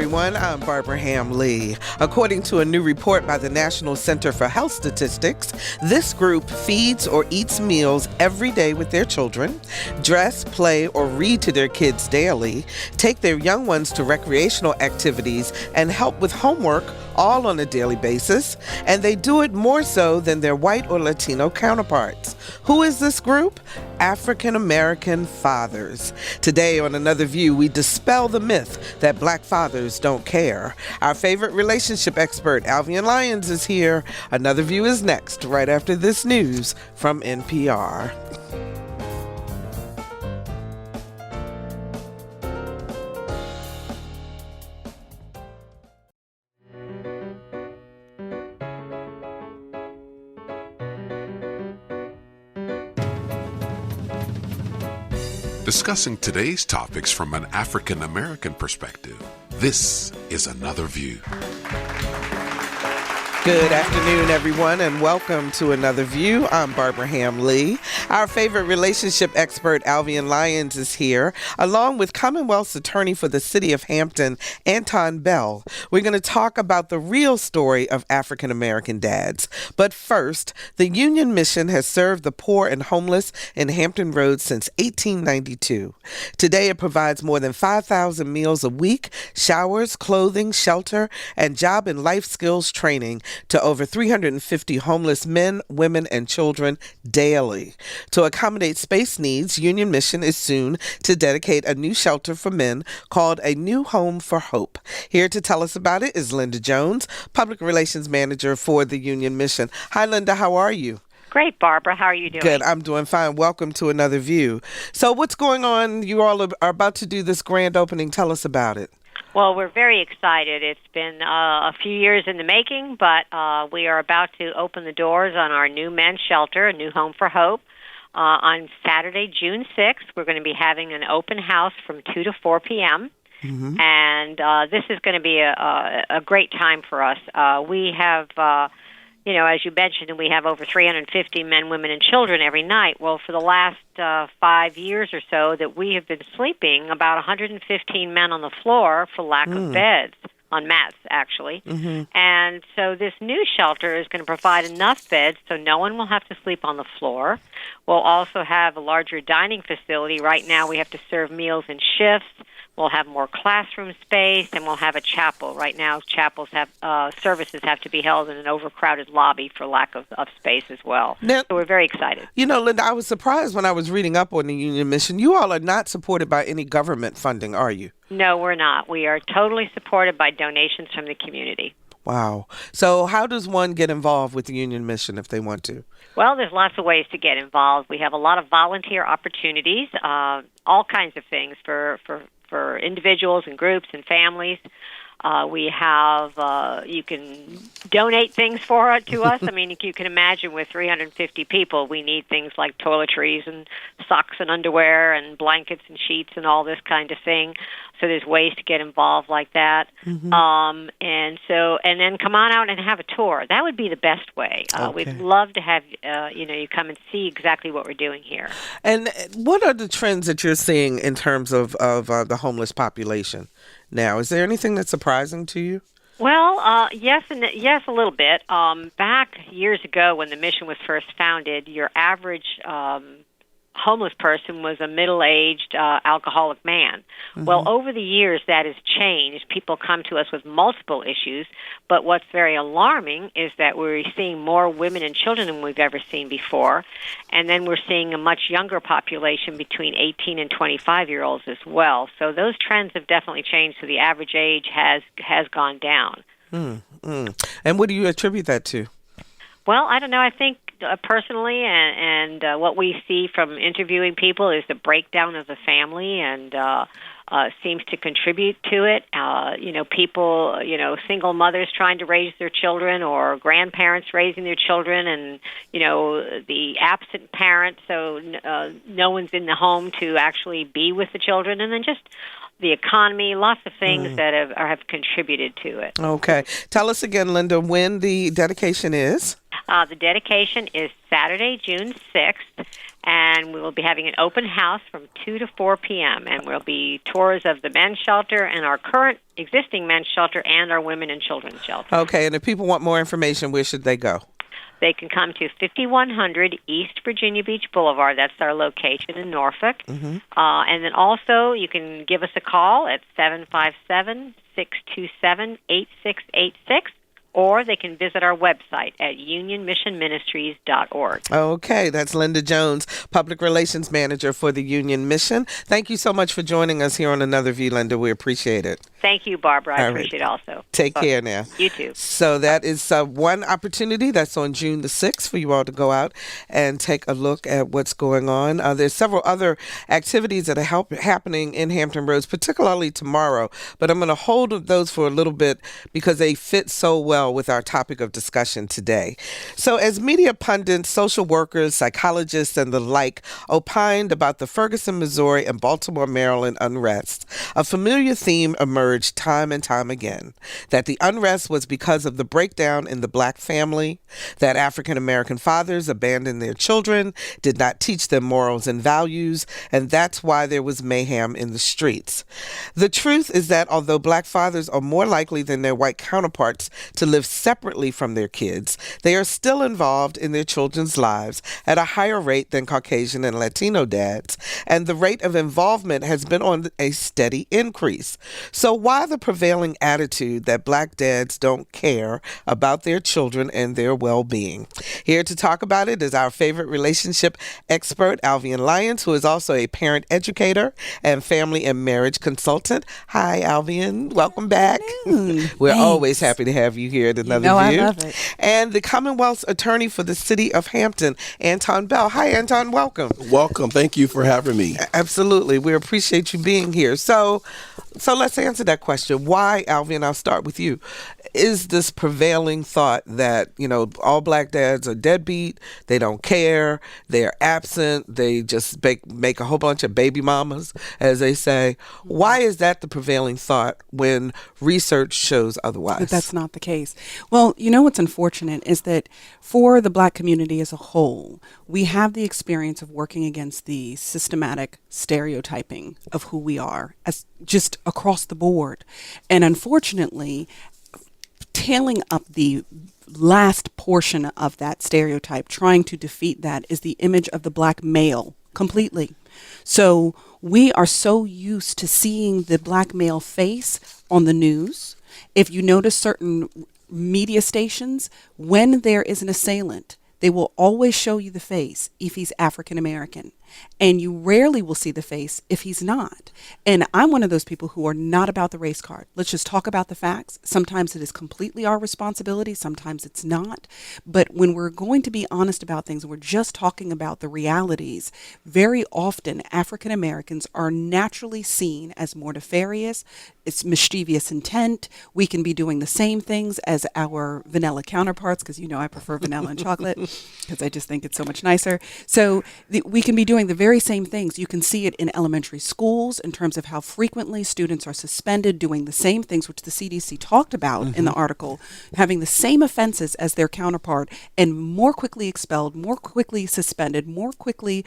everyone. I'm Barbara Ham-Lee. According to a new report by the National Center for Health Statistics, this group feeds or eats meals every day with their children, dress, play, or read to their kids daily, take their young ones to recreational activities, and help with homework all on a daily basis, and they do it more so than their white or Latino counterparts. Who is this group? African American fathers. Today on Another View, we dispel the myth that black fathers don't care. Our favorite relationship expert, Alvean Lyons, is here. Another View is next, right after this news from NPR. Discussing today's topics from an African American perspective, this is Another View. Good afternoon, everyone, and welcome to Another View. I'm Barbara Ham-Lee. Our favorite relationship expert, Alvean Lyons, is here, along with Commonwealth's attorney for the city of Hampton, Anton Bell. We're going to talk about the real story of African American dads. But first, the Union Mission has served the poor and homeless in Hampton Roads since 1892. Today, it provides more than 5,000 meals a week, showers, clothing, shelter, and job and life skills training to over 350 homeless men, women, and children daily. To accommodate space needs, Union Mission is soon to dedicate a new shelter for men called A New Home for Hope. Here to tell us about it is Linda Jones, Public Relations Manager for the Union Mission. Hi, Linda. How are you? Great, Barbara. How are you doing? Good. I'm doing fine. Welcome to Another View. So what's going on? You all are about to do this grand opening. Tell us about it. Well, we're very excited. It's been a few years in the making, but we are about to open the doors on our new men's shelter, A New Home for Hope. On Saturday, June 6th, we're going to be having an open house from 2 to 4 p.m., and this is going to be a great time for us. We have... as you mentioned, we have over 350 men, women, and children every night. Well, for the last 5 years or so that we have been sleeping, about 115 men on the floor for lack of beds, on mats, actually. And so this new shelter is going to provide enough beds so no one will have to sleep on the floor. We'll also have a larger dining facility. Right now we have to serve meals in shifts. We'll have more classroom space, and we'll have a chapel. Right now, chapels have services have to be held in an overcrowded lobby for lack of space as well. Now, so we're very excited. You know, Linda, I was surprised when I was reading up on the Union Mission. You all are not supported by any government funding, are you? No, we're not. We are totally supported by donations from the community. Wow. So how does one get involved with the Union Mission if they want to? Well, there's lots of ways to get involved. We have a lot of volunteer opportunities, all kinds of things for individuals and groups and families. We have, you can donate things to us. I mean, you can imagine with 350 people, we need things like toiletries and socks and underwear and blankets and sheets and all this kind of thing. So there's ways to get involved like that. And then come on out and have a tour. That would be the best way. We'd love to have, you come and see exactly what we're doing here. And what are the trends that you're seeing in terms of the homeless population now? Is there anything that's surprising to you? Well, yes, a little bit. Back years ago when the mission was first founded, your average homeless person was a middle-aged alcoholic man. Well, over the years, that has changed. People come to us with multiple issues, but what's very alarming is that we're seeing more women and children than we've ever seen before, and then we're seeing a much younger population between 18 and 25-year-olds as well. So those trends have definitely changed, so the average age has gone down. And what do you attribute that to? Well, I don't know. I think personally, and what we see from interviewing people is the breakdown of the family, and seems to contribute to it. People, single mothers trying to raise their children, or grandparents raising their children, and the absent parent, so no one's in the home to actually be with the children, and then just the economy, lots of things that have contributed to it. Okay. Tell us again, Linda, when the dedication is. The dedication is Saturday, June 6th, And we will be having an open house from 2 to 4 p.m., and we'll be tours of the men's shelter and our current existing men's shelter and our women and children's shelter. Okay, and if people want more information, where should they go? They can come to 5100 East Virginia Beach Boulevard. That's our location in Norfolk. Mm-hmm. And then also you can give us a call at 757-627-8686. Or they can visit our website at unionmissionministries.org. Okay, that's Linda Jones, Public Relations Manager for the Union Mission. Thank you so much for joining us here on Another View, Linda. We appreciate it. Thank you, Barbara. I appreciate it also. Take care now. You too. So that is one opportunity. That's on June the 6th for you all to go out and take a look at what's going on. There's several other activities that are happening in Hampton Roads, particularly tomorrow. But I'm going to hold those for a little bit because they fit so well with our topic of discussion today. So as media pundits, social workers, psychologists, and the like opined about the Ferguson, Missouri, and Baltimore, Maryland unrest, a familiar theme emerged time and time again, that the unrest was because of the breakdown in the black family, that African-American fathers abandoned their children, did not teach them morals and values, and that's why there was mayhem in the streets. The truth is that although black fathers are more likely than their white counterparts to live separately from their kids, they are still involved in their children's lives at a higher rate than Caucasian and Latino dads, and the rate of involvement has been on a steady increase. So why the prevailing attitude that black dads don't care about their children and their well-being? Here to talk about it is our favorite relationship expert, Alvean Lyons, who is also a parent educator and family and marriage consultant. Hi, Alvean. Welcome back. We're always happy to have you here at Another View. I love it. And the Commonwealth's attorney for the city of Hampton, Anton Bell. Hi, Anton. Welcome. Welcome. Thank you for having me. Absolutely. We appreciate you being here. So let's answer that question. Why, Alvean, I'll start with you. Is this prevailing thought that, all black dads are deadbeat, they don't care, they're absent, they just make a whole bunch of baby mamas, as they say? Why is that the prevailing thought when research shows otherwise? But that's not the case. Well, what's unfortunate is that for the black community as a whole, we have the experience of working against the systematic stereotyping of who we are as just across the board. And unfortunately, tailing up the last portion of that stereotype, trying to defeat that, is the image of the black male completely. So we are so used to seeing the black male face on the news. If you notice certain media stations, when there is an assailant, they will always show you the face if he's African American. And you rarely will see the face if he's not. And I'm one of those people who are not about the race card. Let's just talk about the facts. Sometimes it is completely our responsibility. Sometimes it's not. But when we're going to be honest about things, we're just talking about the realities. Very often, African Americans are naturally seen as more nefarious. It's mischievous intent. We can be doing the same things as our vanilla counterparts, because I prefer vanilla and chocolate, because I just think it's so much nicer. So we can be doing the very same things. You can see it in elementary schools in terms of how frequently students are suspended doing the same things, which the CDC talked about in the article, having the same offenses as their counterpart and more quickly expelled, more quickly suspended, more quickly,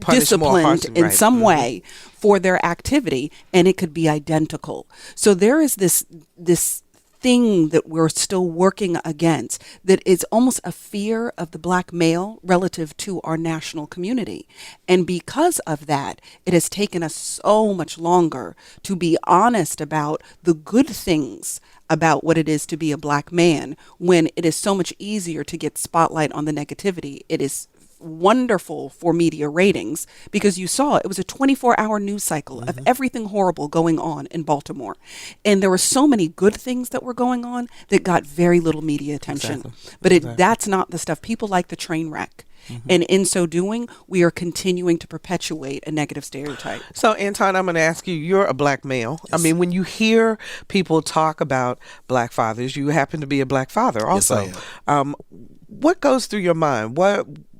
disciplined in some way for their activity, and it could be identical. So there is this thing that we're still working against that is almost a fear of the black male relative to our national community. And because of that, it has taken us so much longer to be honest about the good things about what it is to be a black man, when it is so much easier to get spotlight on the negativity. It is wonderful for media ratings because you saw it was a 24-hour news cycle of everything horrible going on in Baltimore. And there were so many good things that were going on that got very little media attention. But that's not the stuff. People like the train wreck. And in so doing, we are continuing to perpetuate a negative stereotype. So, Anton, I'm going to ask you, you're a black male. Yes. I mean, when you hear people talk about black fathers, you happen to be a black father also. Yes, I am. What goes through your mind?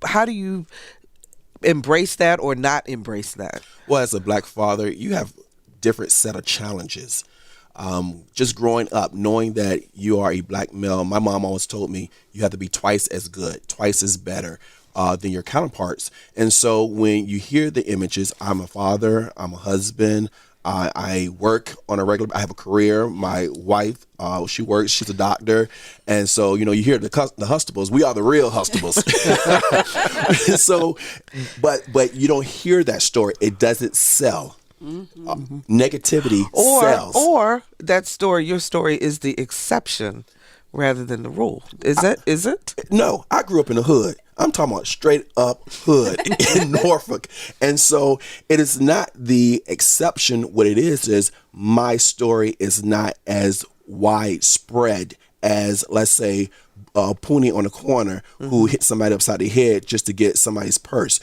How do you embrace that or not embrace that? Well, as a black father, you have different set of challenges. Just growing up, knowing that you are a black male, my mom always told me you have to be twice as good, twice as better. than your counterparts. And so when you hear the images, I'm a father, I'm a husband, I work on a regular. I have a career. My wife, she works. She's a doctor, and so you hear the Hustables. We are the real Hustables. So, but you don't hear that story. It doesn't sell. Negativity sells. Or that story, your story is the exception rather than the rule. Is it? No, I grew up in the hood. I'm talking about straight up hood in Norfolk. And so it is not the exception. What it is my story is not as widespread as, let's say, Poonie on the corner who hit somebody upside the head just to get somebody's purse.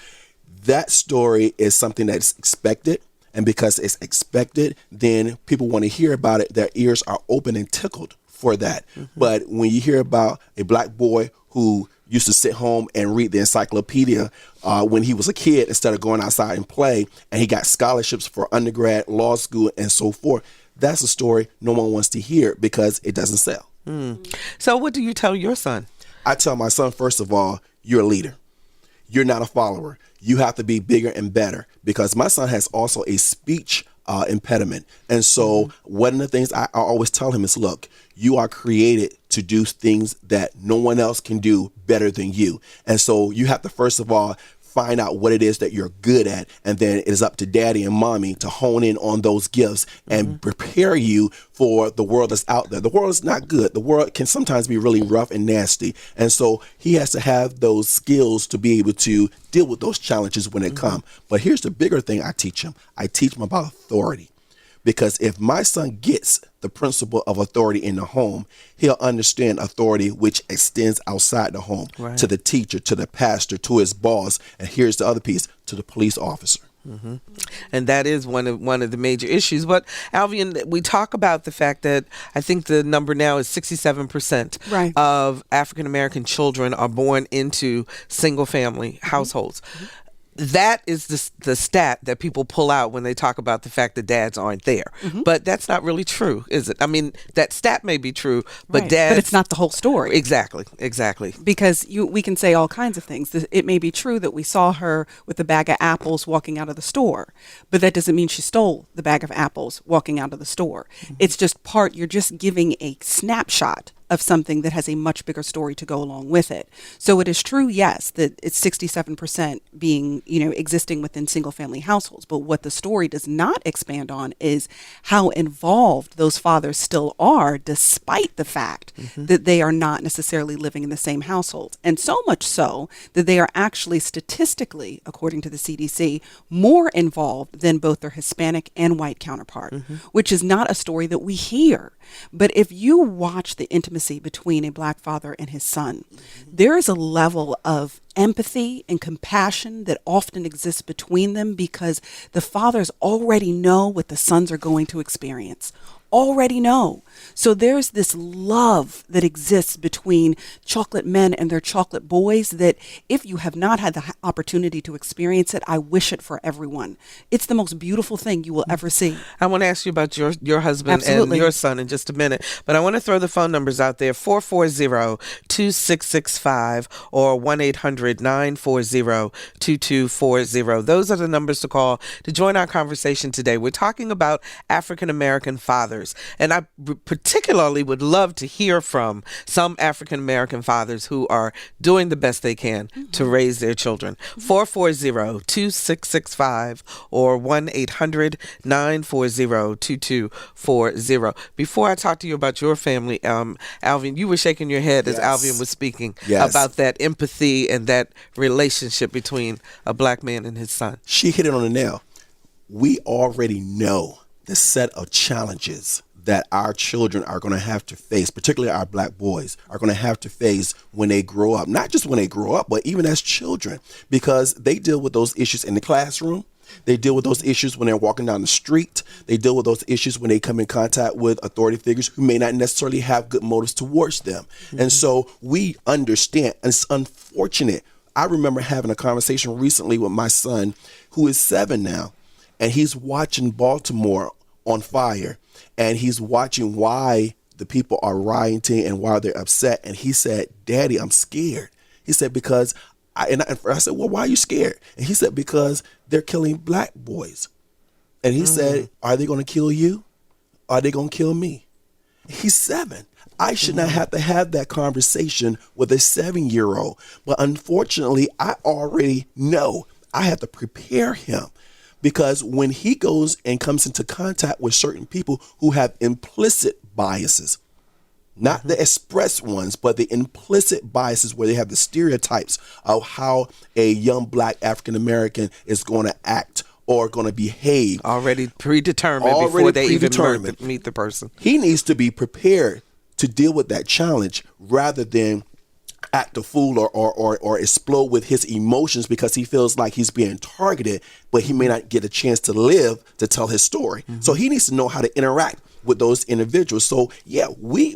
That story is something that's expected. And because it's expected, then people want to hear about it. Their ears are open and tickled for that. But when you hear about a black boy who used to sit home and read the encyclopedia when he was a kid instead of going outside and play, and he got scholarships for undergrad, law school, and so forth, that's a story no one wants to hear because it doesn't sell. So what do you tell your son? I tell my son, first of all, you're a leader. You're not a follower. You have to be bigger and better, because my son has also a speech impediment. And so one of the things I always tell him is, look, you are created to do things that no one else can do better than you. And so you have to, first of all, find out what it is that you're good at. And then it is up to daddy and mommy to hone in on those gifts and prepare you for the world that's out there. The world is not good. The world can sometimes be really rough and nasty. And so he has to have those skills to be able to deal with those challenges when they come. But here's the bigger thing I teach him. I teach him about authority. Because if my son gets the principle of authority in the home, he'll understand authority which extends outside the home, to the teacher, to the pastor, to his boss, and here's the other piece, to the police officer. And that is one of the major issues. But Alvean, we talk about the fact that I think the number now is 67% of African American children are born into single family households. That is the stat that people pull out when they talk about the fact that dads aren't there. But that's not really true, is it? I mean, that stat may be true, but dads... But it's not the whole story. Exactly. Because we can say all kinds of things. It may be true that we saw her with a bag of apples walking out of the store, but that doesn't mean she stole the bag of apples walking out of the store. It's just you're just giving a snapshot of something that has a much bigger story to go along with it. So it is true, yes, that it's 67% being, existing within single family households. But what the story does not expand on is how involved those fathers still are, despite the fact that they are not necessarily living in the same households. And so much so that they are actually statistically, according to the CDC, more involved than both their Hispanic and white counterpart, which is not a story that we hear. But if you watch the intimacy between a black father and his son, there is a level of empathy and compassion that often exists between them because the fathers already know what the sons are going to experience. Already know. So there's this love that exists between chocolate men and their chocolate boys that if you have not had the opportunity to experience it, I wish it for everyone. It's the most beautiful thing you will ever see. I want to ask you about your husband and your son in just a minute, but I want to throw the phone numbers out there, 440-2665 or 1-800-940-2240. Those are the numbers to call to join our conversation today. We're talking about African American fathers. And I particularly would love to hear from some African American fathers who are doing the best they can to raise their children. 440-2665 or 1-800-940-2240. Before I talk to you about your family, Alvean, you were shaking your head as Alvean was speaking about that empathy and that relationship between a black man and his son. She hit it on the nail. We already know the set of challenges that our children are going to have to face, particularly our black boys, are going to have to face when they grow up. Not just when they grow up, but even as children, because they deal with those issues in the classroom. They deal with those issues when they're walking down the street. They deal with those issues when they come in contact with authority figures who may not necessarily have good motives towards them. And so we understand, and it's unfortunate. I remember having a conversation recently with my son, who is 7 now, and he's watching Baltimore on fire, and he's watching why the people are rioting and why they're upset. And he said, "Daddy, I'm scared." He said, "Because I said, well, why are you scared? And he said, because they're killing black boys. And he said, are they going to kill you? Are they going to kill me? He's 7. I should not have to have that conversation with a 7-year-old. But unfortunately, I already know I have to prepare him, because when he goes and comes into contact with certain people who have implicit biases, not the express ones, but the implicit biases where they have the stereotypes of how a young black African American is going to act or going to behave. Already predetermined before they even meet the person. He needs to be prepared to deal with that challenge rather than act a fool or explode with his emotions because he feels like he's being targeted, but he may not get a chance to live to tell his story. So he needs to know how to interact with those individuals. So yeah, we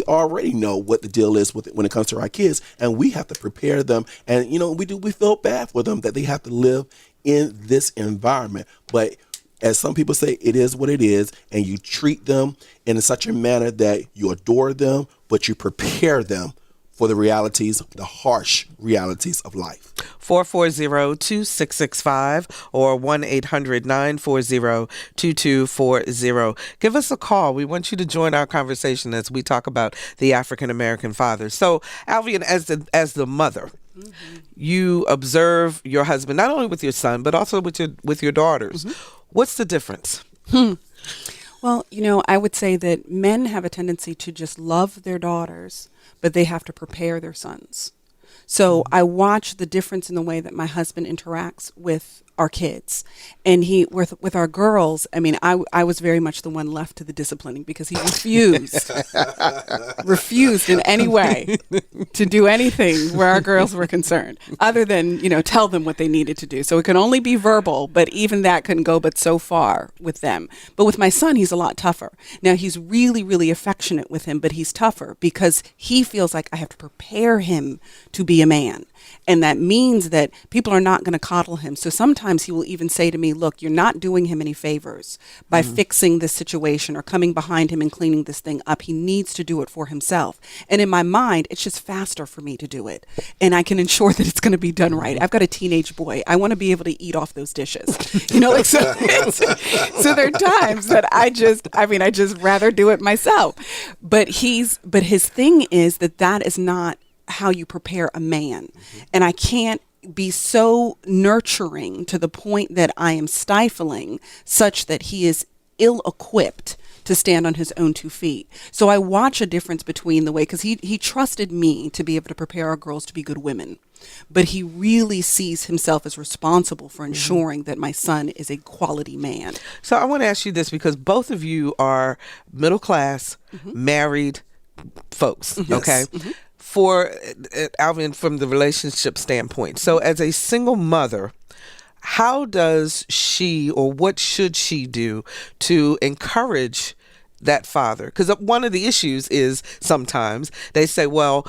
already know what the deal is with when it comes to our kids, and we have to prepare them. And we feel bad for them that they have to live in this environment. But as some people say, it is what it is, and you treat them in such a manner that you adore them, but you prepare them for the realities, the harsh realities of life. 440-2665 or 1-800-940-2240. Give us a call. We want you to join our conversation as we talk about the African American fathers. So, Alvean, as the mother, you observe your husband not only with your son but also with your daughters. What's the difference? Well, I would say that men have a tendency to just love their daughters, but they have to prepare their sons. So I watch the difference in the way that my husband interacts with our kids. And with our girls, I mean, I was very much the one left to the disciplining because he refused in any way to do anything where our girls were concerned, other than, tell them what they needed to do. So it could only be verbal, but even that couldn't go but so far with them. But with my son, he's a lot tougher. Now, he's really, really affectionate with him, but he's tougher because he feels like I have to prepare him to be a man. And that means that people are not going to coddle him. So sometimes he will even say to me, look, you're not doing him any favors by fixing this situation or coming behind him and cleaning this thing up. He needs to do it for himself. And in my mind, it's just faster for me to do it. And I can ensure that it's going to be done right. I've got a teenage boy. I want to be able to eat off those dishes. So there are times that I just rather do it myself. But his thing is that is not how you prepare a man. And I can't be so nurturing to the point that I am stifling such that he is ill-equipped to stand on his own 2 feet. So I watch a difference between the way, because he trusted me to be able to prepare our girls to be good women. But he really sees himself as responsible for ensuring that my son is a quality man. So I want to ask you this, because both of you are middle class, married folks, okay? For Alvean, from the relationship standpoint. So as a single mother, how does she, or what should she do to encourage that father? Because one of the issues is sometimes they say, well,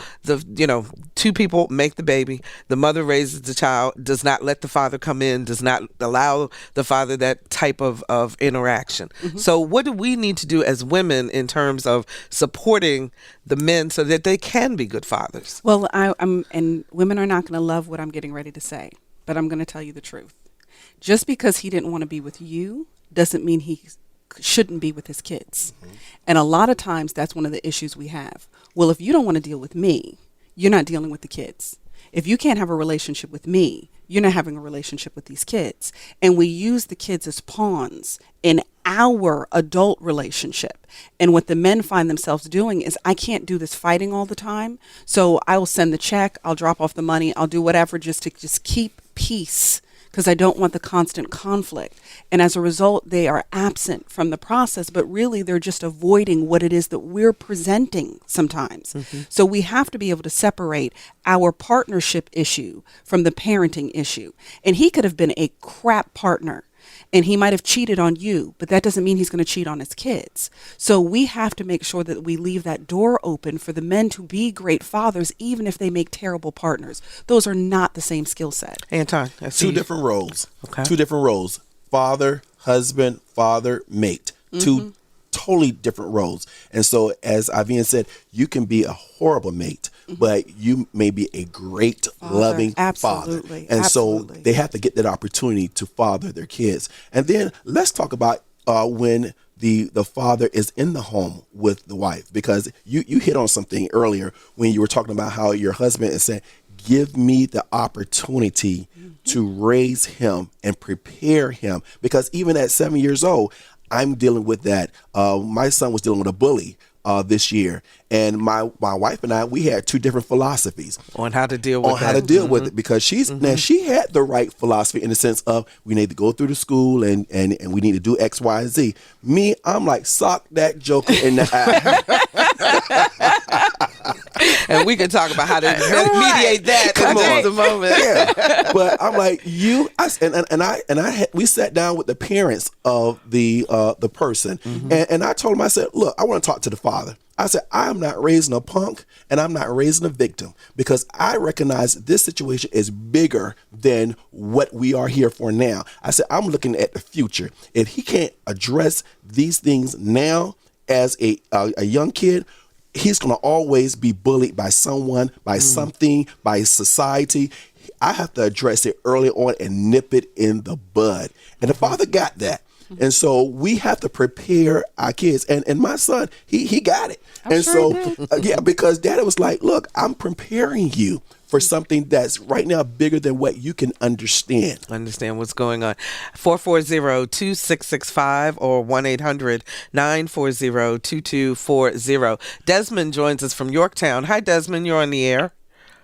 two people make the baby, the mother raises the child, does not let the father come in, does not allow the father that type of interaction. So what do we need to do as women in terms of supporting the men so that they can be good fathers? Well, and women are not going to love what I'm getting ready to say, but I'm going to tell you the truth. Just because he didn't want to be with you doesn't mean he shouldn't be with his kids. And a lot of times that's one of the issues we have. Well, if you don't want to deal with me, you're not dealing with the kids. If you can't have a relationship with me, you're not having a relationship with these kids. And we use the kids as pawns in our adult relationship. And what the men find themselves doing is, I can't do this fighting all the time. So I will send the check, I'll drop off the money, I'll do whatever just to keep peace, because I don't want the constant conflict. And as a result, they are absent from the process, but really they're just avoiding what it is that we're presenting sometimes. So we have to be able to separate our partnership issue from the parenting issue. And he could have been a crap partner, and he might have cheated on you, but that doesn't mean he's going to cheat on his kids. So we have to make sure that we leave that door open for the men to be great fathers, even if they make terrible partners. Those are not the same skill set. Anton, two different roles. Okay. 2 different roles. Father, husband, father, mate. 2 totally different roles. And so, as Alvean said, you can be a horrible mate, but you may be a great, loving Absolutely. father. And Absolutely. so they have to get that opportunity to father their kids. And then let's talk about when the father is in the home with the wife, because you hit on something earlier when you were talking about how your husband is saying, give me the opportunity to raise him and prepare him, because even at 7 years old, I'm dealing with that. My son was dealing with a bully this year, and my wife and I, we had two different philosophies on how to deal with with it, because now she had the right philosophy in the sense of we need to go through the school and we need to do X, Y, and Z. Me, I'm like, sock that joker in the eye. And we can talk about how to mediate that in just a moment. Yeah. But I'm like, we sat down with the parents of the person, and I told him, I said, look, I want to talk to the father. I said, I'm not raising a punk and I'm not raising a victim, because I recognize this situation is bigger than what we are here for now. I said, I'm looking at the future. If he can't address these things now as a young kid, he's going to always be bullied by someone, by something, by society. I have to address it early on and nip it in the bud. And the father got that. And so we have to prepare our kids. And my son, he got it. Because daddy was like, look, I'm preparing you for something that's right now bigger than what you can understand. Understand what's going on. 440-2665 or 1-800-940-2240. Desmond joins us from Yorktown. Hi, Desmond. You're on the air.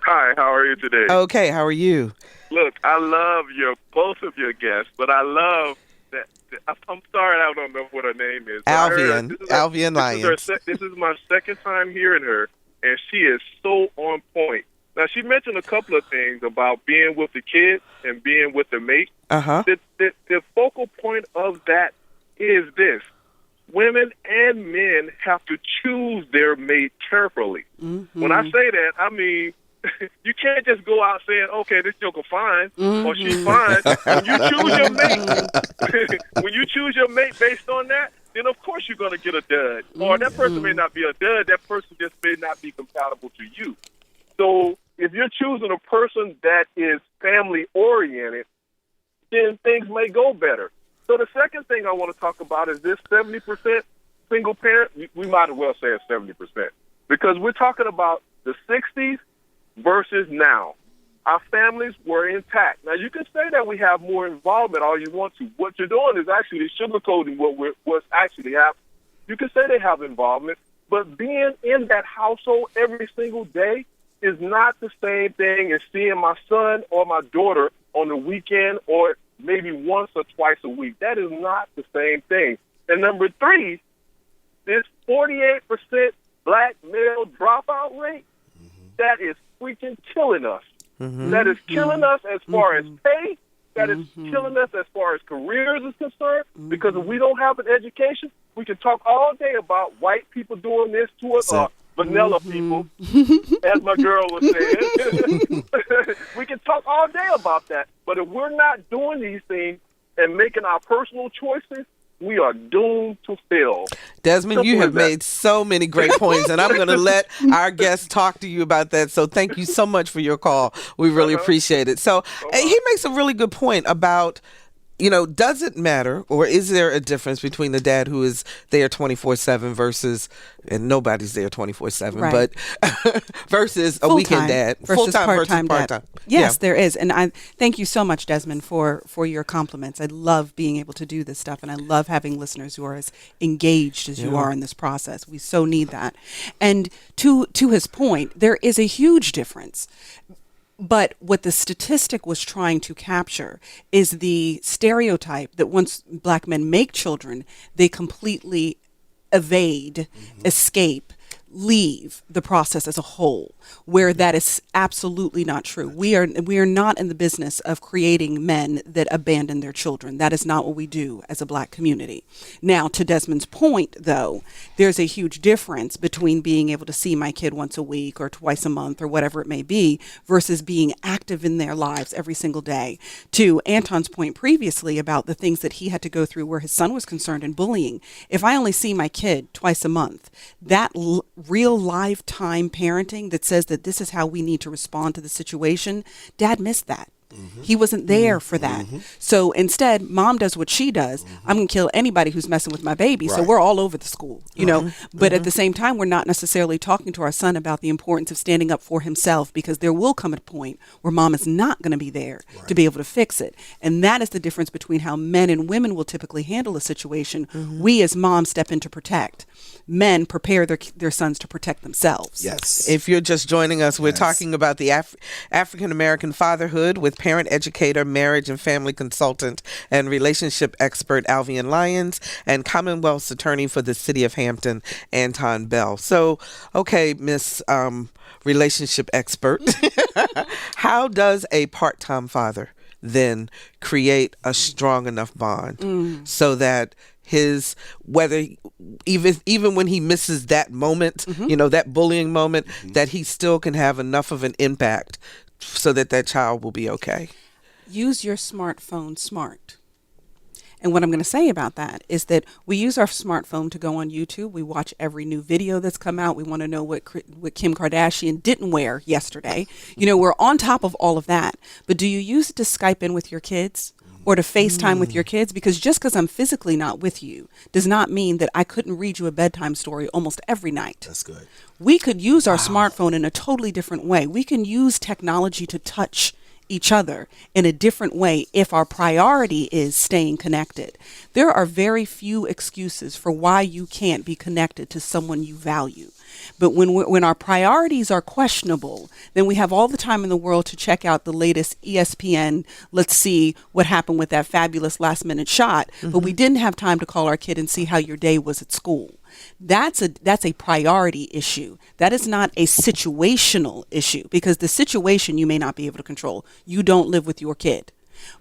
Hi, how are you today? Okay, how are you? Look, I love both of your guests, but I love that. I'm sorry, I don't know what her name is. Alvean Lyons. This is my second time hearing her, and she is so on point. Now, she mentioned a couple of things about being with the kids and being with the mate. The focal point of that is this. Women and men have to choose their mate carefully. When I say that, I mean, you can't just go out saying, okay, this joker fine or she's fine. When you choose your mate, based on that, then of course you're going to get a dud. Or that person may not be a dud. That person just may not be compatible to you. So if you're choosing a person that is family-oriented, then things may go better. So the second thing I want to talk about is this 70% single parent. We might as well say it's 70%, because we're talking about the 60s versus now. Our families were intact. Now, you can say that we have more involvement all you want to. What you're doing is actually sugarcoating what's actually happening. You can say they have involvement, but being in that household every single day is not the same thing as seeing my son or my daughter on the weekend or maybe once or twice a week. That is not the same thing. And number three, this 48% black male dropout rate, that is freaking killing us. That is killing us as far as pay. That is killing us as far as careers is concerned. Because if we don't have an education, we can talk all day about white people doing this to us, or vanilla people, as my girl was saying. We can talk all day about that. But if we're not doing these things and making our personal choices, we are doomed to fail. Desmond, you have made so many great points, and I'm going to let our guests talk to you about that. So thank you so much for your call. We really appreciate it. So he makes a really good point about, does it matter, or is there a difference between the dad who is there 24/7 versus, and nobody's there 24/7, but versus a weekend dad, full-time versus part-time part-time. Yes, there is. And I thank you so much, Desmond, for your compliments. I love being able to do this stuff, and I love having listeners who are as engaged as you are in this process. We so need that. And to his point, there is a huge difference. But what the statistic was trying to capture is the stereotype that once black men make children, they completely evade, escape, leave the process as a whole, where that is absolutely not true. We are not in the business of creating men that abandon their children. That is not what we do as a black community. Now, to Desmond's point, though, there's a huge difference between being able to see my kid once a week or twice a month or whatever it may be versus being active in their lives every single day. To Anton's point previously about the things that he had to go through where his son was concerned in bullying, if I only see my kid twice a month, that real live time parenting that says that this is how we need to respond to the situation, Dad missed that. He wasn't there for that. So instead, Mom does what she does. I'm going to kill anybody who's messing with my baby. So we're all over the school, you know. But at the same time, we're not necessarily talking to our son about the importance of standing up for himself, because there will come a point where Mom is not going to be there to be able to fix it. And that is the difference between how men and women will typically handle a situation. We as moms step in to protect. Men prepare their sons to protect themselves. Yes. If you're just joining us, we're talking about the African American fatherhood with parent educator, marriage and family consultant, and relationship expert Alvean Lyons, and Commonwealth's attorney for the city of Hampton, Anton Bell. So, okay, Miss relationship expert, how does a part-time father then create a strong enough bond so that his, whether even when he misses that moment, you know, that bullying moment, that he still can have enough of an impact so that that child will be okay? Use your smartphone smart. And what I'm going to say about that is that we use our smartphone to go on YouTube. We watch every new video that's come out. We want to know what Kim Kardashian didn't wear yesterday. You know, we're on top of all of that. But do you use it to Skype in with your kids or to FaceTime with your kids? Because just because I'm physically not with you does not mean that I couldn't read you a bedtime story almost every night. That's good. We could use our smartphone in a totally different way. We can use technology to touch each other in a different way if our priority is staying connected. There are very few excuses for why you can't be connected to someone you value. But when our priorities are questionable, then we have all the time in the world to check out the latest ESPN, let's see what happened with that fabulous last minute shot, but we didn't have time to call our kid and see how your day was at school. That's a priority issue. That is not a situational issue, because the situation you may not be able to control. You don't live with your kid.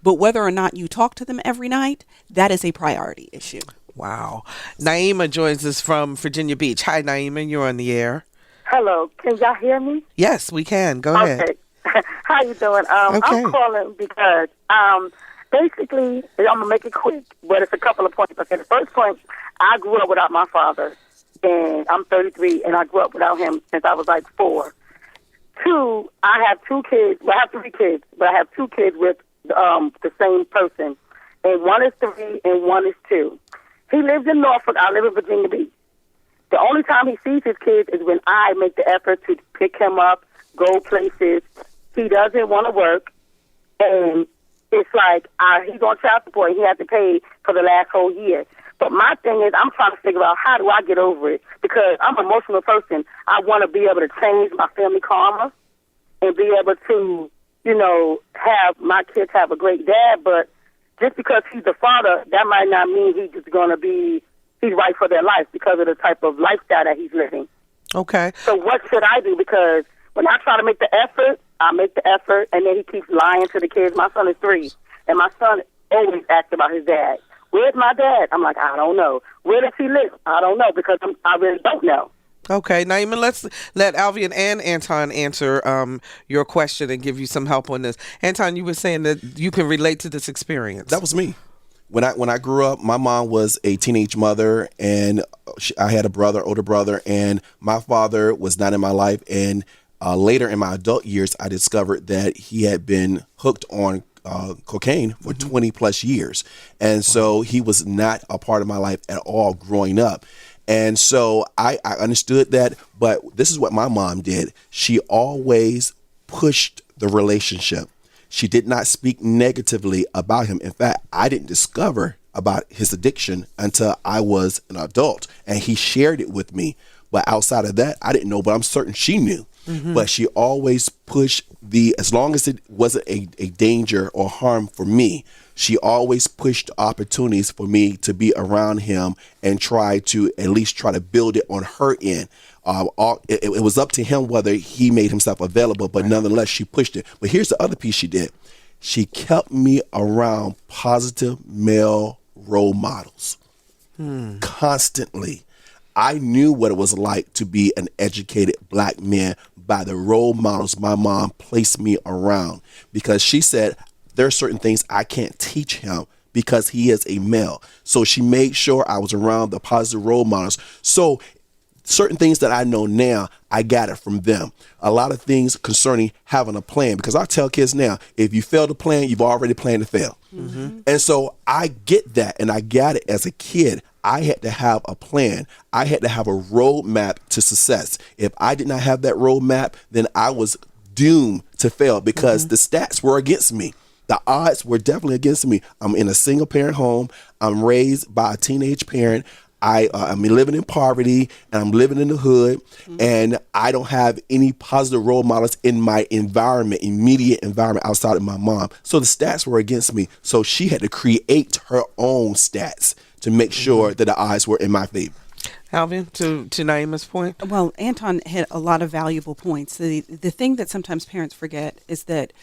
But whether or not you talk to them every night, that is a priority issue. Wow. Naima joins us from Virginia Beach. Hi, Naima. You're on the air. Hello. Can y'all hear me? Yes, we can. Go ahead. Okay. How you doing? Okay. I'm calling because basically, I'm going to make it quick, but it's a couple of points. Okay, the first point, I grew up without my father, and I'm 33, and I grew up without him since I was like 4. 2, I have 2 kids. Well, I have 3 kids, but I have 2 kids with the same person, and one is 3 and one is 2. He lives in Norfolk. I live in Virginia Beach. The only time he sees his kids is when I make the effort to pick him up, go places. He doesn't want to work, and it's like he's on child support, and he has to pay for the last whole year. But my thing is, I'm trying to figure out, how do I get over it? Because I'm an emotional person. I want to be able to change my family karma and be able to, you know, have my kids have a great dad. But just because he's the father, that might not mean he's just going to be, he's right for their life because of the type of lifestyle that he's living. Okay. So what should I do? Because when I try to make the effort, I make the effort, and then he keeps lying to the kids. My son is 3, and my son always asks about his dad. Where's my dad? I'm like, I don't know. Where does he live? I don't know, because I really don't know. Okay, Naima, let's let Alvean and Anton answer your question and give you some help on this. Anton, you were saying that you can relate to this experience. That was me. When I grew up, my mom was a teenage mother, and I had a brother, older brother, and my father was not in my life. And later in my adult years, I discovered that he had been hooked on cocaine for 20 plus years. And so he was not a part of my life at all growing up. And so I understood that, but this is what my mom did. She always pushed the relationship. She did not speak negatively about him. In fact, I didn't discover about his addiction until I was an adult, and he shared it with me. But outside of that, I didn't know, but I'm certain she knew. But she always pushed as long as it wasn't a danger or harm for me, she always pushed opportunities for me to be around him and try to build it on her end. It was up to him whether he made himself available, but nonetheless, she pushed it. But here's the other piece she did. She kept me around positive male role models constantly. I knew what it was like to be an educated black man by the role models my mom placed me around, because she said there are certain things I can't teach him because he is a male. So she made sure I was around the positive role models. So certain things that I know now, I got it from them. A lot of things concerning having a plan, because I tell kids now, if you fail to plan, you've already planned to fail. And so I get that, and I got it as a kid. I had to have a plan. I had to have a roadmap to success. If I did not have that roadmap, then I was doomed to fail, because the stats were against me. The odds were definitely against me. I'm in a single parent home. I'm raised by a teenage parent. I'm living in poverty, and I'm living in the hood, and I don't have any positive role models in my environment, immediate environment outside of my mom. So the stats were against me. So she had to create her own stats to make sure that the odds were in my favor. Alvean, to Naima's point? Well, Anton hit a lot of valuable points. The thing that sometimes parents forget is that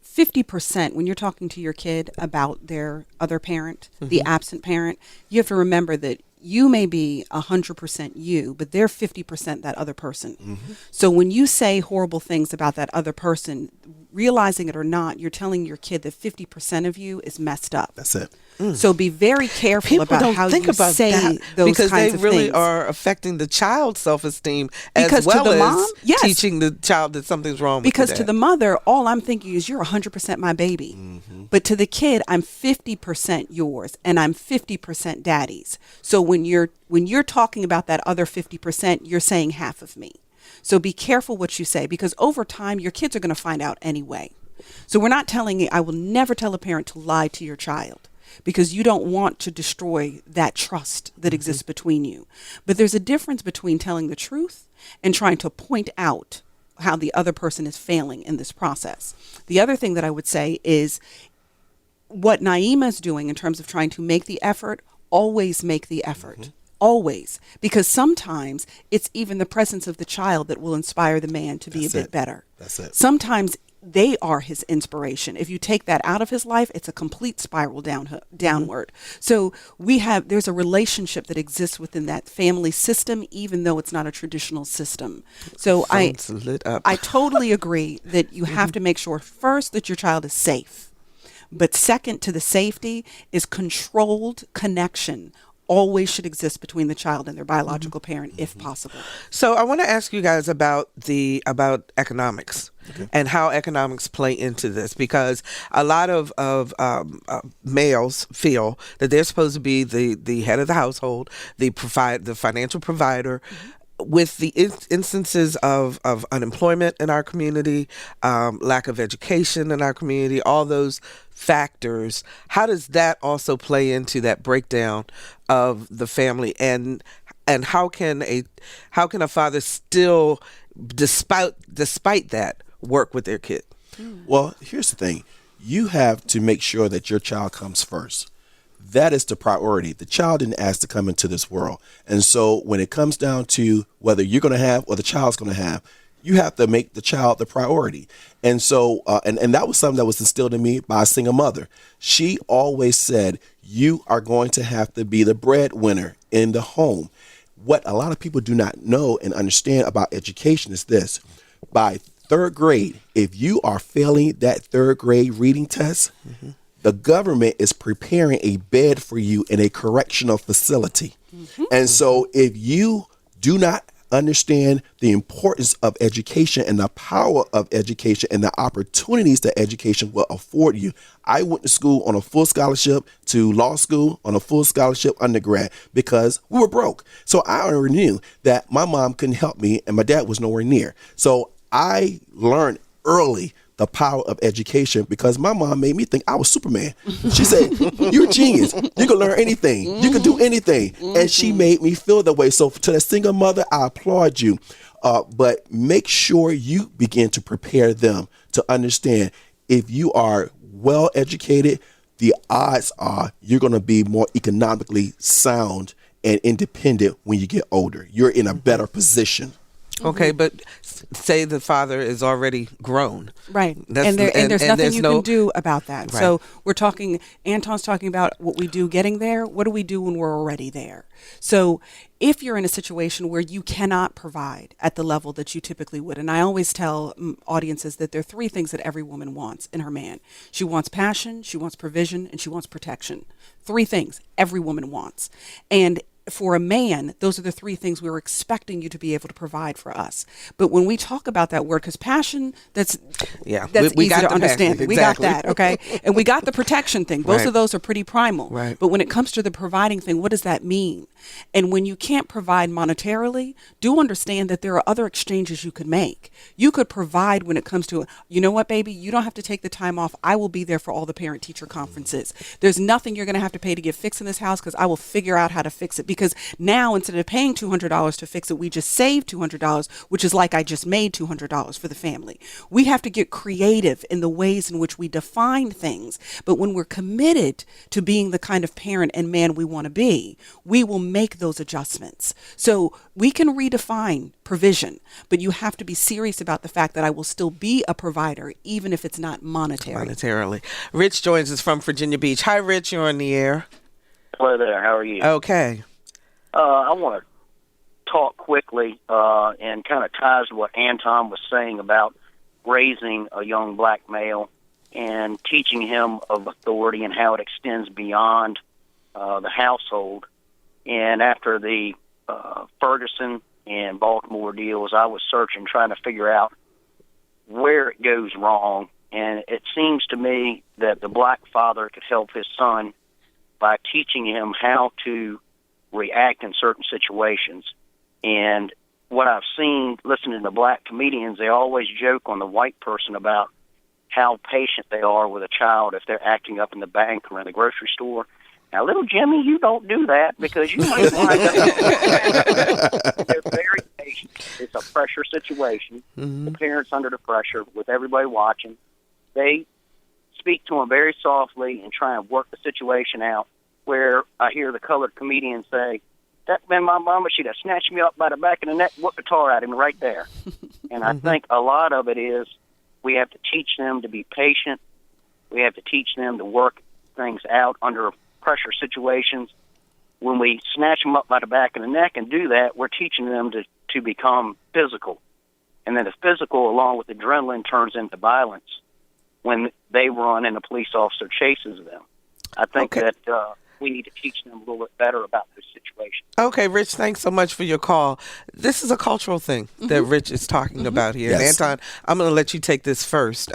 50%, when you're talking to your kid about their other parent, the absent parent, you have to remember that you may be 100% you, but they're 50% that other person. So when you say horrible things about that other person, realizing it or not, you're telling your kid that 50% of you is messed up. That's it. So be very careful People about don't how think you about say that, those because kinds they of really things. are affecting the child's self-esteem Because as to well the as mom, yes. teaching the child that something's wrong with Because the to dad. the mother, all I'm thinking is you're 100% my baby. But to the kid, I'm 50% yours, and I'm 50% daddy's. So when you're talking about that other 50%, you're saying half of me. So be careful what you say, because over time, your kids are going to find out anyway. So we're not telling you, I will never tell a parent to lie to your child, because you don't want to destroy that trust that exists between you. But there's a difference between telling the truth and trying to point out how the other person is failing in this process. The other thing that I would say is what Naima is doing in terms of trying to make the effort, always make the effort. Always. Because sometimes it's even the presence of the child that will inspire the man to be a bit better. That's it. Sometimes they are his inspiration. If you take that out of his life, it's a complete spiral downward. So there's a relationship that exists within that family system, even though it's not a traditional system. So Phone's lit up. I totally agree that you have to make sure first that your child is safe. But second to the safety is controlled connection always should exist between the child and their biological parent, if possible. So I want to ask you guys about economics and how economics play into this, because a lot of males feel that they're supposed to be the head of the household, the financial provider. With the instances of unemployment in our community, lack of education in our community, all those factors, how does that also play into that breakdown of the family, and how can a father still, despite that, work with their kid? Well, here's the thing. You have to make sure that your child comes first. That is the priority. The child didn't ask to come into this world. And so when it comes down to whether you're going to have or the child's going to have, you have to make the child the priority. And so, and that was something that was instilled in me by a single mother. She always said, you are going to have to be the breadwinner in the home. What a lot of people do not know and understand about education is this. By third grade, if you are failing that third grade reading test, the government is preparing a bed for you in a correctional facility. And so if you do not understand the importance of education and the power of education and the opportunities that education will afford you. I went to school on a full scholarship, to law school on a full scholarship undergrad, because we were broke. So I already knew that my mom couldn't help me and my dad was nowhere near. So I learned early the power of education, because my mom made me think I was Superman. She said, you're a genius. You can learn anything. You can do anything. And she made me feel that way. So to the single mother, I applaud you. But make sure you begin to prepare them to understand, if you are well educated, the odds are you're going to be more economically sound and independent when you get older. You're in a better position. Okay, but say the father is already grown. Right. And there's nothing you can do about that. Right. So Anton's talking about what we do getting there. What do we do when we're already there? So if you're in a situation where you cannot provide at the level that you typically would, and I always tell audiences that there are three things that every woman wants in her man. She wants passion, she wants provision, and she wants protection. Three things every woman wants. And for a man, those are the three things we were expecting you to be able to provide for us. But when we talk about that word, because passion, that's we easy got to the understand. passion. We got that, okay? And we got the protection thing. Both Right. of those are pretty primal. Right. But when it comes to the providing thing, what does that mean? And when you can't provide monetarily, do understand that there are other exchanges you could make. You could provide when it comes to, you know what, baby, you don't have to take the time off. I will be there for all the parent-teacher conferences. There's nothing you're going to have to pay to get fixed in this house because I will figure out how to fix it. Because now, instead of paying $200 to fix it, we just saved $200, which is like I just made $200 for the family. We have to get creative in the ways in which we define things. But when we're committed to being the kind of parent and man we want to be, we will make those adjustments. So we can redefine provision, but you have to be serious about the fact that I will still be a provider, even if it's not monetary. Monetarily. Rich joins us from Virginia Beach. Hi, Rich. You're on the air. Hello there. How are you? Okay. I want to talk quickly and kind of ties to what Anton was saying about raising a young black male and teaching him of authority and how it extends beyond the household. And after the Ferguson and Baltimore deals, I was searching, trying to figure out where it goes wrong. And it seems to me that the black father could help his son by teaching him how to react in certain situations. And what I've seen listening to black comedians, they always joke on the white person about how patient they are with a child if they're acting up in the bank or in the grocery store. Now, little Jimmy, you don't do that because you might wind up. They're very patient. It's a pressure situation. Mm-hmm. The parents under the pressure with everybody watching. They speak to him very softly and try and work the situation out, where I hear the colored comedian say, "That been my mama, she'd have snatched me up by the back of the neck, whooped the tar at him right there." And I think a lot of it is we have to teach them to be patient. We have to teach them to work things out under pressure situations. When we snatch them up by the back of the neck and do that, we're teaching them to become physical. And then the physical, along with adrenaline, turns into violence when they run and a police officer chases them. I think that we need to teach them a little bit better about this situation. Okay, Rich, thanks so much for your call. This is a cultural thing that Rich is talking about here. Yes. And Anton, I'm going to let you take this first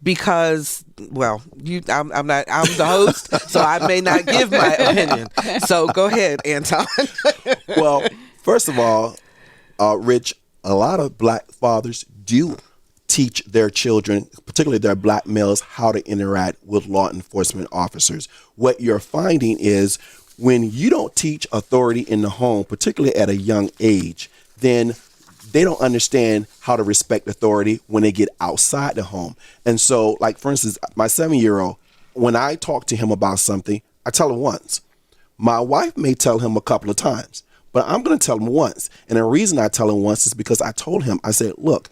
because, well, I'm the host, so I may not give my opinion. So go ahead, Anton. Well, first of all, Rich, a lot of black fathers do teach their children, particularly their black males, how to interact with law enforcement officers. What you're finding is when you don't teach authority in the home, particularly at a young age, then they don't understand how to respect authority when they get outside the home. And so, like, for instance, my 7-year-old, when I talk to him about something, I tell him once. My wife may tell him a couple of times, but I'm going to tell him once. And the reason I tell him once is because I told him, I said, look,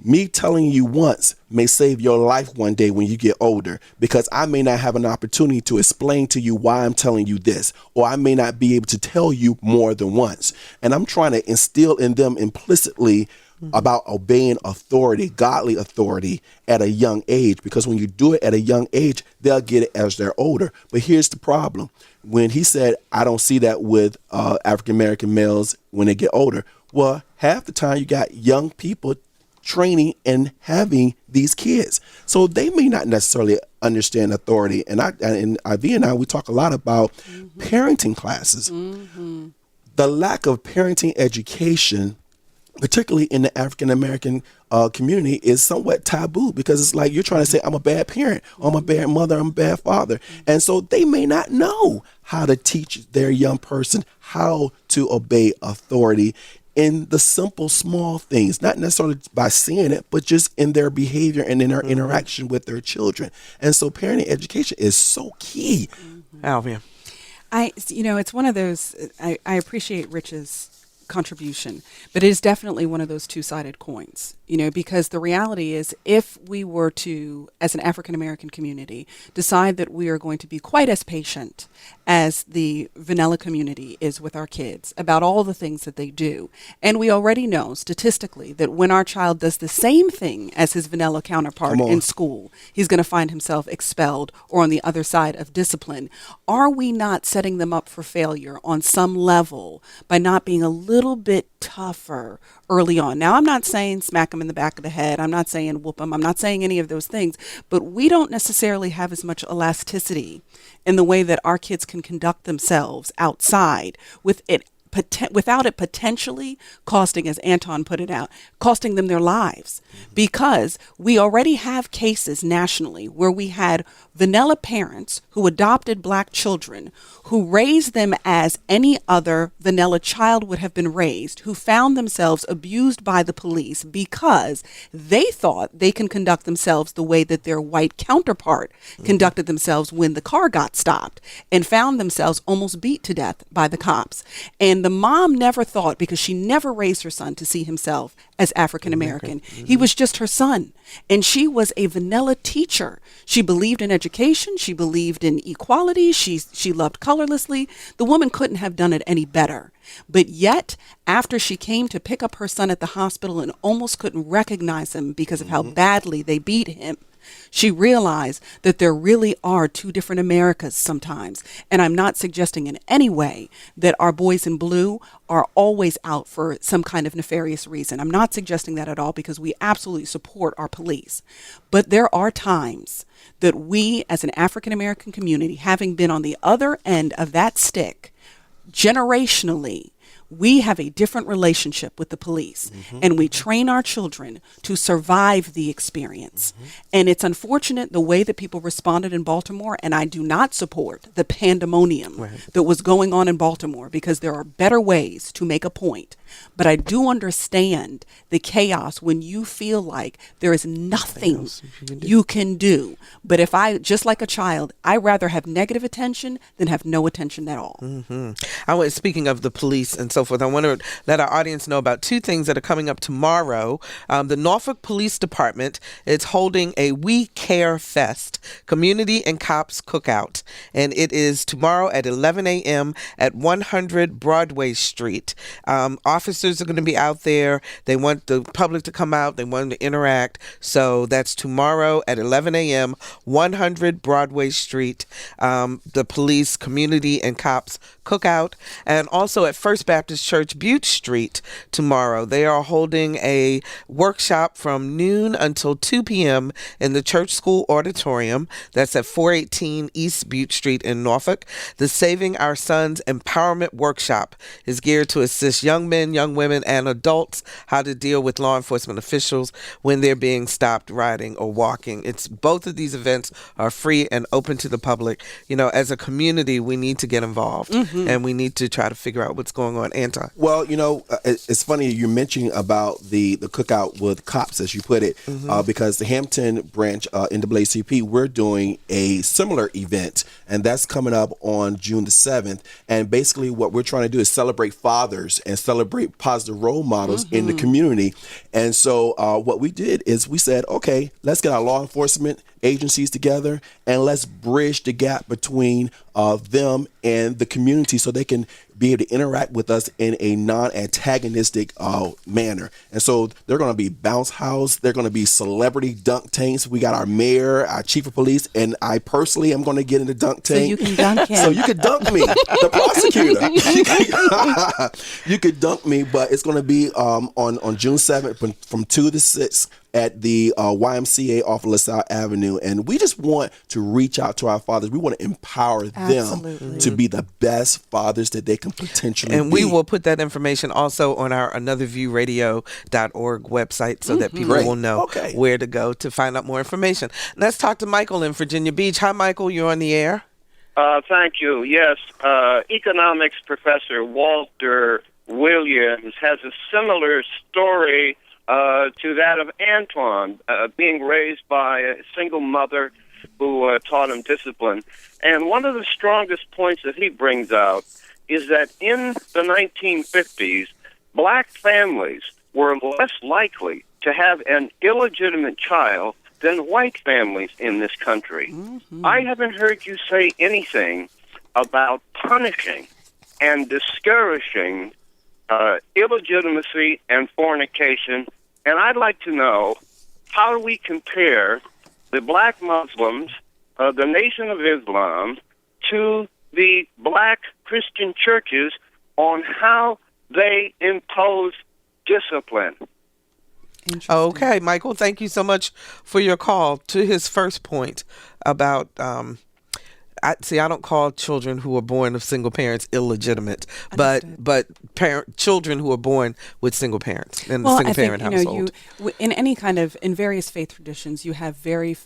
me telling you once may save your life one day when you get older, because I may not have an opportunity to explain to you why I'm telling you this, or I may not be able to tell you more than once. And I'm trying to instill in them implicitly about obeying authority, godly authority at a young age, because when you do it at a young age, they'll get it as they're older. But here's the problem. When he said, I don't see that with African-American males when they get older, well, half the time you got young people training and having these kids, so they may not necessarily understand authority. And Ivy and I, we talk a lot about parenting classes. The lack of parenting education, particularly in the African American community, is somewhat taboo, because it's like you're trying to say, I'm a bad parent, or I'm a bad mother, I'm a bad father. And so they may not know how to teach their young person how to obey authority in the simple, small things, not necessarily by seeing it, but just in their behavior and in their interaction with their children. And so parenting education is so key. Alvean. It's one of those, I appreciate Rich's contribution, but it is definitely one of those two-sided coins, because the reality is if we were to, as an African American community, decide that we are going to be quite as patient as the vanilla community is with our kids about all the things that they do, and we already know statistically that when our child does the same thing as his vanilla counterpart in school, he's going to find himself expelled or on the other side of discipline. Are we not setting them up for failure on some level by not being a little bit tougher early on? Now, I'm not saying smack them in the back of the head. I'm not saying whoop them. I'm not saying any of those things. But we don't necessarily have as much elasticity in the way that our kids can conduct themselves outside without it potentially costing, as Anton put it out, costing them their lives. Because we already have cases nationally where we had vanilla parents who adopted black children, who raised them as any other vanilla child would have been raised, who found themselves abused by the police because they thought they can conduct themselves the way that their white counterpart conducted themselves when the car got stopped, and found themselves almost beat to death by the cops. And the mom never thought, because she never raised her son to see himself as African American, he was just her son. And she was a vanilla teacher. She believed in education. She believed in equality. She loved colorlessly. The woman couldn't have done it any better. But yet, after she came to pick up her son at the hospital and almost couldn't recognize him because of how badly they beat him, she realized that there really are two different Americas sometimes. And I'm not suggesting in any way that our boys in blue are always out for some kind of nefarious reason. I'm not suggesting that at all, because we absolutely support our police. But there are times that we, as an African American community, having been on the other end of that stick, generationally, we have a different relationship with the police, and we train our children to survive the experience. And it's unfortunate the way that people responded in Baltimore, and I do not support the pandemonium that was going on in Baltimore, because there are better ways to make a point. But I do understand the chaos when you feel like there is nothing you can do. But if just like a child, I rather have negative attention than have no attention at all. Speaking of the police and so forth, I want to let our audience know about two things that are coming up tomorrow. The Norfolk Police Department is holding a We Care Fest, Community and Cops Cookout. And it is tomorrow at 11 a.m. at 100 Broadway Street. Officers are going to be out there. They want the public to come out. They want them to interact. So that's tomorrow at 11 a.m., 100 Broadway Street, the Police, Community, and Cops Cookout. And also at First Baptist Church, Butte Street, tomorrow. They are holding a workshop from noon until 2 p.m. in the Church School Auditorium. That's at 418 East Butte Street in Norfolk. The Saving Our Sons Empowerment Workshop is geared to assist young men, young women, and adults how to deal with law enforcement officials when they're being stopped riding or walking. Both of these events are free and open to the public. As a community, we need to get involved, and we need to try to figure out what's going on. Anton? Well, it's funny you're mentioning about the cookout with cops, as you put it, because the Hampton branch NAACP, we're doing a similar event, and that's coming up on June the 7th. And basically what we're trying to do is celebrate fathers and celebrate positive role models in the community. And so what we did is we said, okay, let's get our law enforcement agencies together and let's bridge the gap between them and the community so they can be able to interact with us in a non-antagonistic manner. And so they're going to be bounce house. They're going to be celebrity dunk tanks. We got our mayor, our chief of police, and I personally am going to get in the dunk tank. So you can dunk him. So you could dunk me, the prosecutor. You could dunk me, but it's going to be on June 7th from 2 to 6 at the YMCA off of LaSalle Avenue. And we just want to reach out to our fathers. We want to empower them to be the best fathers that they can potentially and be. we will put that information also on our anotherviewradio.org website so that people will know where to go to find out more information. Let's talk to Michael in Virginia Beach. Hi, Michael. You're on the air. Thank you. Yes, economics professor Walter Williams has a similar story to that of Antoine, being raised by a single mother who taught him discipline. And one of the strongest points that he brings out is that in the 1950s, black families were less likely to have an illegitimate child than white families in this country. Mm-hmm. I haven't heard you say anything about punishing and discouraging illegitimacy and fornication. And I'd like to know, how do we compare the black Muslims, the Nation of Islam, to the black Christian churches on how they impose discipline? Okay, Michael, thank you so much for your call. To his first point about, I don't call children who are born of single parents illegitimate, but children who are born with single parents in the single parent household. In various faith traditions, you have very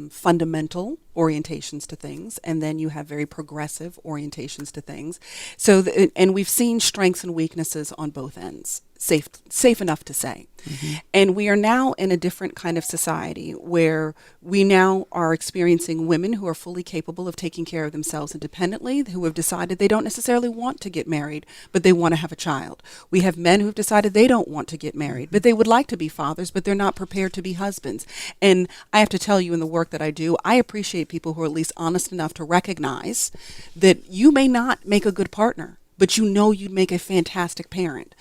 fundamental orientations to things, and then you have very progressive orientations to things. So, and we've seen strengths and weaknesses on both ends. Safe enough to say. Mm-hmm. And we are now in a different kind of society where we now are experiencing women who are fully capable of taking care of themselves independently, who have decided they don't necessarily want to get married, but they want to have a child. We have men who have decided they don't want to get married, but they would like to be fathers, but they're not prepared to be husbands. And I have to tell you, in the work that I do, I appreciate people who are at least honest enough to recognize that you may not make a good partner, but you know you'd make a fantastic parent.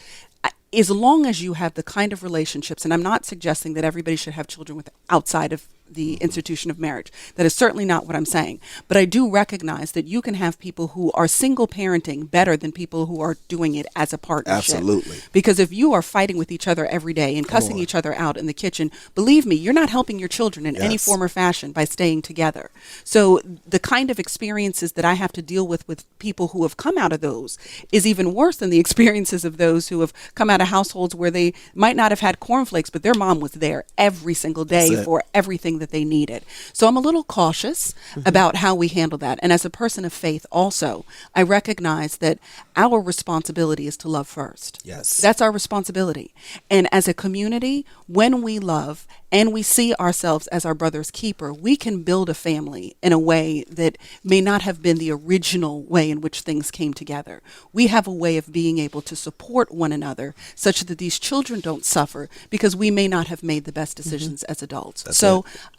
As long as you have the kind of relationships, and I'm not suggesting that everybody should have children outside of the institution of marriage. That is certainly not what I'm saying. But I do recognize that you can have people who are single parenting better than people who are doing it as a partnership. Absolutely. Because if you are fighting with each other every day and cussing each other out in the kitchen, believe me, you're not helping your children in any form or fashion by staying together. So the kind of experiences that I have to deal with people who have come out of those is even worse than the experiences of those who have come out of households where they might not have had cornflakes, but their mom was there every single day for everything that they needed. So I'm a little cautious about how we handle that. And as a person of faith also, I recognize that our responsibility is to love first. Yes. That's our responsibility. And as a community, when we love and we see ourselves as our brother's keeper, we can build a family in a way that may not have been the original way in which things came together. We have a way of being able to support one another such that these children don't suffer because we may not have made the best decisions as adults.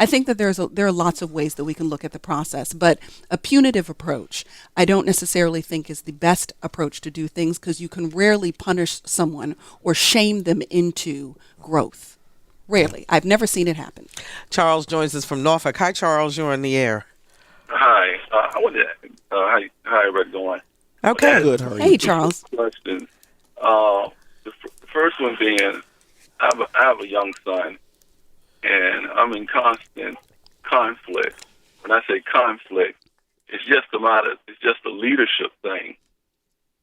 I think that there are lots of ways that we can look at the process, but a punitive approach I don't necessarily think is the best approach to do things, because you can rarely punish someone or shame them into growth. Rarely. I've never seen it happen. Charles joins us from Norfolk. Hi, Charles. You're on the air. Hi. I wanted to, how everybody doing? Okay. Good. How are you? Hey, Charles. Question. The first one being, I have a young son, and I'm in constant conflict. When I say conflict, it's just a leadership thing.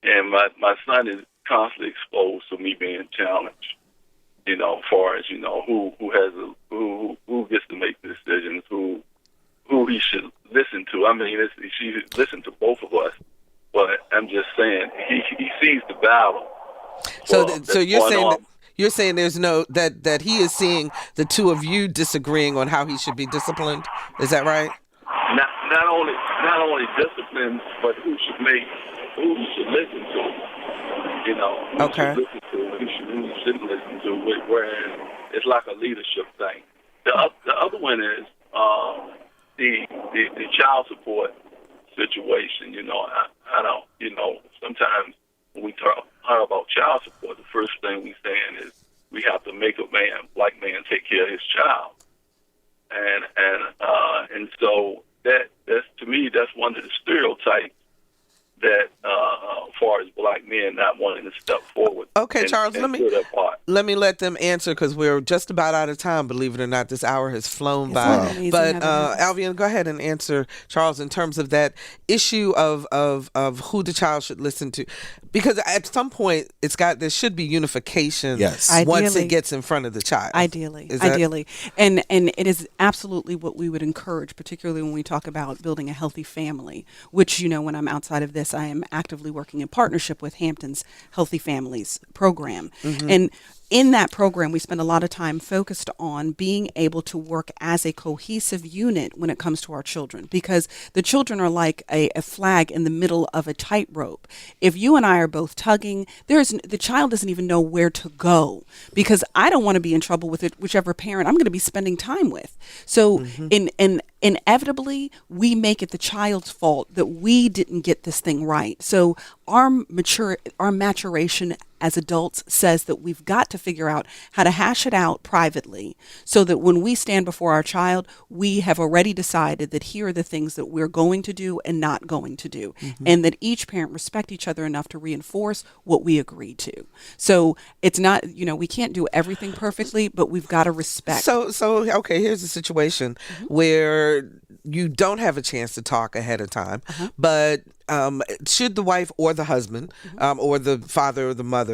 And my son is constantly exposed to me being challenged. As far as who gets to make the decisions, who he should listen to. I mean, he should listen to both of us. But I'm just saying, he sees the battle. So you're saying there's no that he is seeing the two of you disagreeing on how he should be disciplined. Is that right? Not only discipline, but who he should listen to. Who Okay. should listen to, who he shouldn't listen to. Whereas it's like a leadership thing. The other one is the child support situation. I don't. Sometimes when we talk about child support, the first thing we saying is we have to make a black man take care of his child, and so that's to me, that's one of the stereotypes that as far as black men not wanting to step forward. Okay, Charles, let me let them answer, because we're just about out of time. Believe it or not, this hour has flown by. Amazing. But Alvean, go ahead and answer Charles in terms of that issue of who the child should listen to, because at some point there should be unification. Yes. Once Ideally. it gets in front of the child. Ideally. And it is absolutely what we would encourage, particularly when we talk about building a healthy family, which, when I'm outside of this, I am actively working in partnership with Hampton's Healthy Families program. Mm-hmm. And in that program, we spend a lot of time focused on being able to work as a cohesive unit when it comes to our children, because the children are like a flag in the middle of a tightrope. If you and I are both tugging, the child doesn't even know where to go, because I don't want to be in trouble with it, whichever parent I'm going to be spending time with. So inevitably, we make it the child's fault that we didn't get this thing right. So our maturation as adults says that we've got to figure out how to hash it out privately, so that when we stand before our child, we have already decided that here are the things that we're going to do and not going to do, and that each parent respect each other enough to reinforce what we agreed to. So it's not, we can't do everything perfectly, but we've got to respect. So okay, here's a situation where you don't have a chance to talk ahead of time, but should the wife or the husband or the father or the mother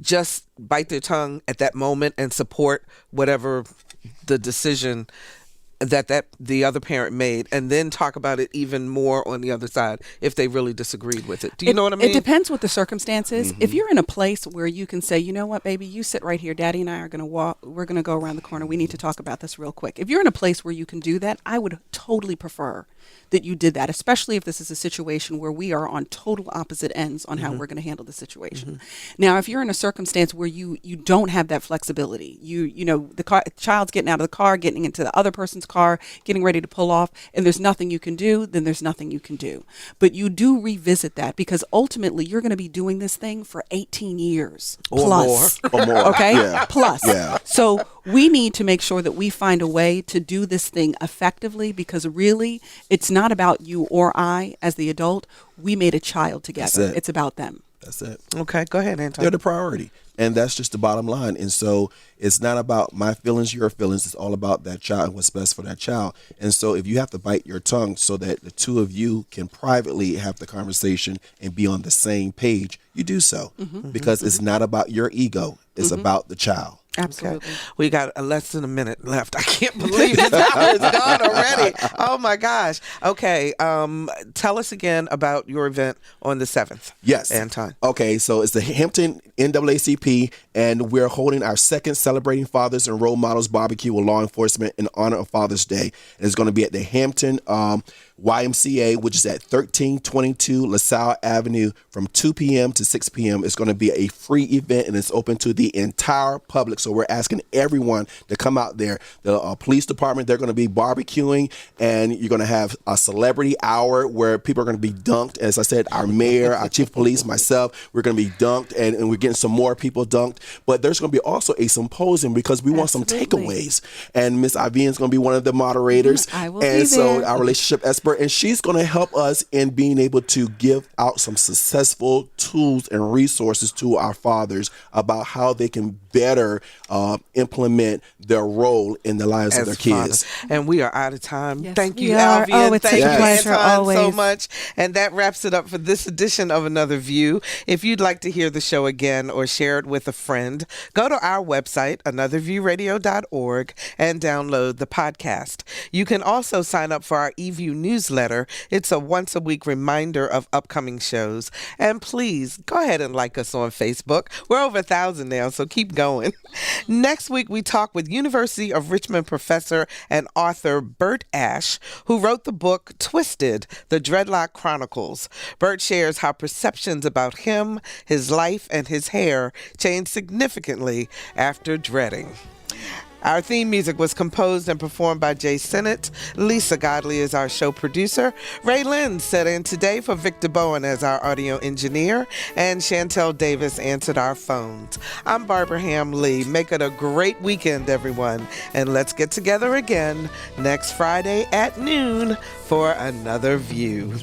just bite their tongue at that moment and support whatever the decision that the other parent made, and then talk about it even more on the other side if they really disagreed with it? Do you know what I mean? It depends what the circumstance is. If you're in a place where you can say, you know what, baby, you sit right here. Daddy and I are going to walk. We're going to go around the corner. We need to talk about this real quick. If you're in a place where you can do that, I would totally prefer that you did that, especially if this is a situation where we are on total opposite ends on how we're going to handle the situation. Now, if you're in a circumstance where you don't have that flexibility, the child's getting out of the car, getting into the other person's car, getting ready to pull off, and there's nothing you can do, then there's nothing you can do. But you do revisit that, because ultimately you're going to be doing this thing for 18 years plus. Or more. Okay? Yeah. Plus. Yeah. So we need to make sure that we find a way to do this thing effectively, because really it's not about you or I as the adult. We made a child together. It's about them. That's it. Okay, go ahead, Anton. They're the priority. And that's just the bottom line. And so it's not about my feelings, your feelings. It's all about that child and what's best for that child. And so if you have to bite your tongue so that the two of you can privately have the conversation and be on the same page, you do so. Because it's not about your ego. It's about the child. Absolutely. Okay. We got less than a minute left. I can't believe this hour is gone already. Oh my gosh. Okay. Tell us again about your event on the 7th. Yes. Anton. Okay. So it's the Hampton NAACP, and we're holding our second Celebrating Fathers and Role Models barbecue with law enforcement in honor of Father's Day. And it's going to be at the Hampton YMCA, which is at 1322 LaSalle Avenue, from 2 p.m. to 6 p.m. It's going to be a free event, and it's open to the entire public. So we're asking everyone to come out there. The police department, they're going to be barbecuing, and you're going to have a celebrity hour where people are going to be dunked. As I said, our mayor, our chief of police, myself, we're going to be dunked, and we're getting some more people dunked. But there's going to be also a symposium, because we want some takeaways. And Miss Alvean is going to be one of the moderators. I will and be so there. our relationship expert, and she's going to help us in being able to give out some successful tools and resources to our fathers about how they can better implement their role in the lives of their kids. And we are out of time. Yes, Thank you, we are. Alvean. Oh, it's Thank such a you, pleasure, Anton, so always. much. And that wraps it up for this edition of Another View. If you'd like to hear the show again or share it with a friend, go to our website, anotherviewradio.org, and download the podcast. You can also sign up for our eView newsletter. It's a once-a-week reminder of upcoming shows. And please, go ahead and like us on Facebook. We're over 1,000 now, so keep going. Next week, we talk with University of Richmond professor and author Bert Ash, who wrote the book Twisted, The Dreadlock Chronicles. Bert shares how perceptions about him, his life, and his hair changed significantly after dreading. Our theme music was composed and performed by Jay Sennett. Lisa Godley is our show producer. Ray Lynn sat in today for Victor Bowen as our audio engineer. And Chantel Davis answered our phones. I'm Barbara Ham Lee. Make it a great weekend, everyone. And let's get together again next Friday at noon for Another View.